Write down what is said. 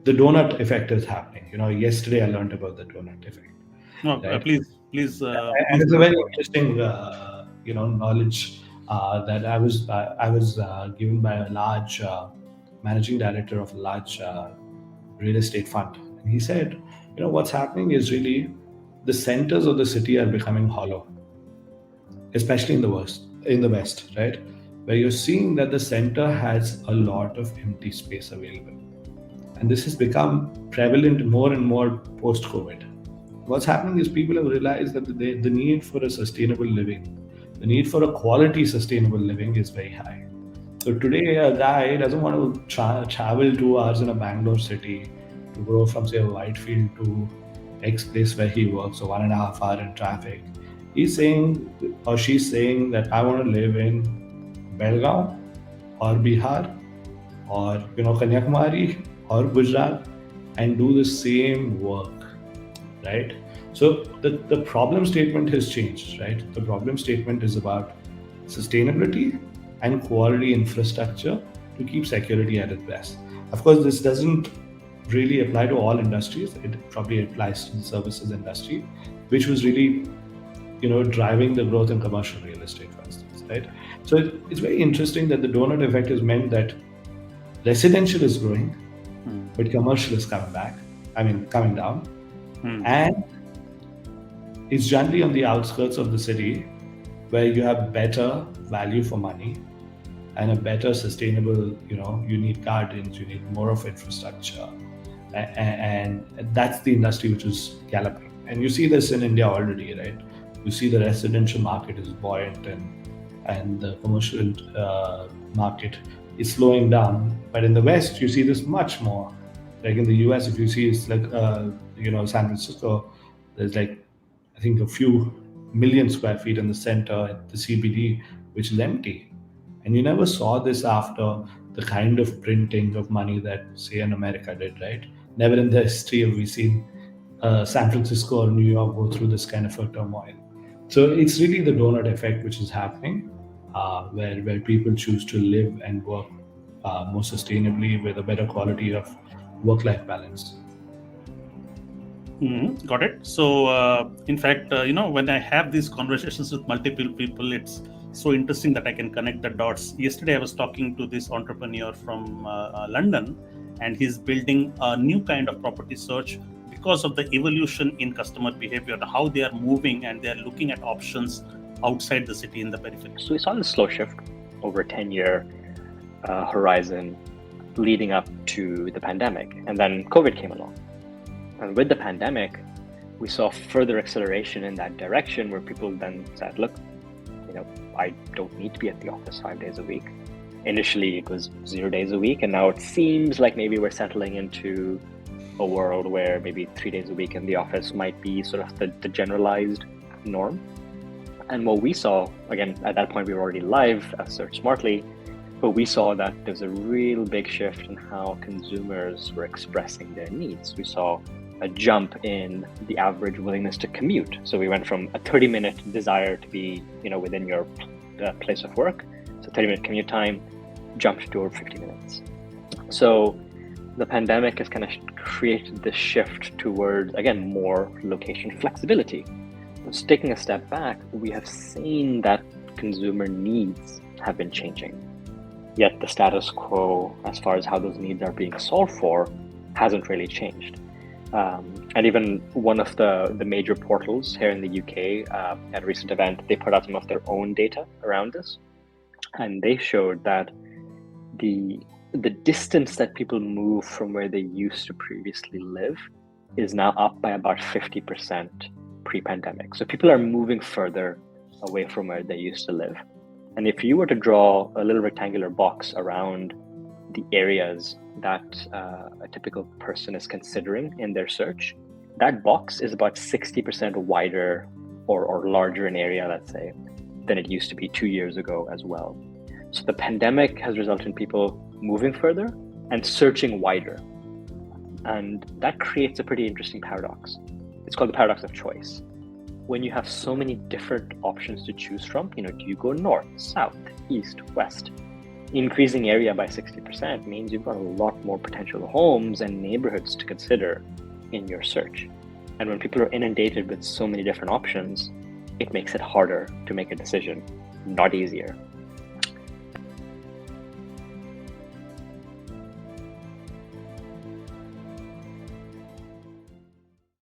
the donut effect is happening. Yesterday I learned about the donut effect. No, Right? please, And please it's a go very forward. interesting, knowledge that I was given by a large managing director of a large real estate fund, and he said, what's happening is really the centers of the city are becoming hollow, especially in the west, right, where you're seeing that the center has a lot of empty space available, and this has become prevalent more and more post COVID. What's happening is people have realized that the need for a sustainable living, the need for a quality sustainable living is very high. So today, a guy doesn't want to travel 2 hours in a Bangalore city to go from, say, Whitefield to X place where he works, so 1.5 hour in traffic. He's saying, or she's saying, that I want to live in Belgaum or Bihar or Kanyakumari or Gujarat and do the same work, right? So the problem statement has changed, right? The problem statement is about sustainability and quality infrastructure to keep security at its best. Of course, this doesn't really apply to all industries. It probably applies to the services industry, which was really driving the growth in commercial real estate, for instance, right? So it's very interesting that the donut effect has meant that residential is growing, but commercial is coming down, and it's generally on the outskirts of the city where you have better value for money and a better sustainable, you need gardens, you need more of infrastructure, and that's the industry which is galloping. And you see this in India already, right? You see the residential market is buoyant, and the commercial market is slowing down. But in the West, you see this much more. Like in the US, if you see, it's like San Francisco, there's like, I think, a few million square feet in the center at the CBD, which is empty. And you never saw this after the kind of printing of money that, say, in America did, right? Never in the history have we seen San Francisco or New York go through this kind of a turmoil. So it's really the donut effect which is happening, where people choose to live and work more sustainably with a better quality of work-life balance. Got it. So, in fact, when I have these conversations with multiple people, it's so interesting that I can connect the dots. Yesterday, I was talking to this entrepreneur from London, and he's building a new kind of property search because of the evolution in customer behavior, how they are moving and they are looking at options outside the city in the periphery. So we saw this slow shift over a 10-year horizon leading up to the pandemic, and then COVID came along. And with the pandemic, we saw further acceleration in that direction where people then said, look, I don't need to be at the office 5 days a week. Initially, it was 0 days a week, and now it seems like maybe we're settling into a world where maybe 3 days a week in the office might be sort of the generalized norm. And what we saw, again, at that point, we were already live at Search Smartly, but we saw that there's a real big shift in how consumers were expressing their needs. We saw a jump in the average willingness to commute. So we went from a 30-minute desire to be, within your place of work. So 30-minute commute time jumped to over 50 minutes. So the pandemic has kind of created this shift towards, again, more location flexibility. So taking a step back, we have seen that consumer needs have been changing. Yet the status quo, as far as how those needs are being solved for, hasn't really changed. And even one of the major portals here in the UK, at a recent event, they put out some of their own data around this. And they showed that the distance that people move from where they used to previously live is now up by about 50% pre-pandemic. So people are moving further away from where they used to live. And if you were to draw a little rectangular box around the areas that a typical person is considering in their search, that box is about 60% wider or larger in area, let's say, than it used to be 2 years ago as well. So the pandemic has resulted in people moving further and searching wider. And that creates a pretty interesting paradox. It's called the paradox of choice. When you have so many different options to choose from, do you go north, south, east, west? increasing area by 60% means you've got a lot more potential homes and neighborhoods to consider in your search. And when people are inundated with so many different options, it makes it harder to make a decision, not easier.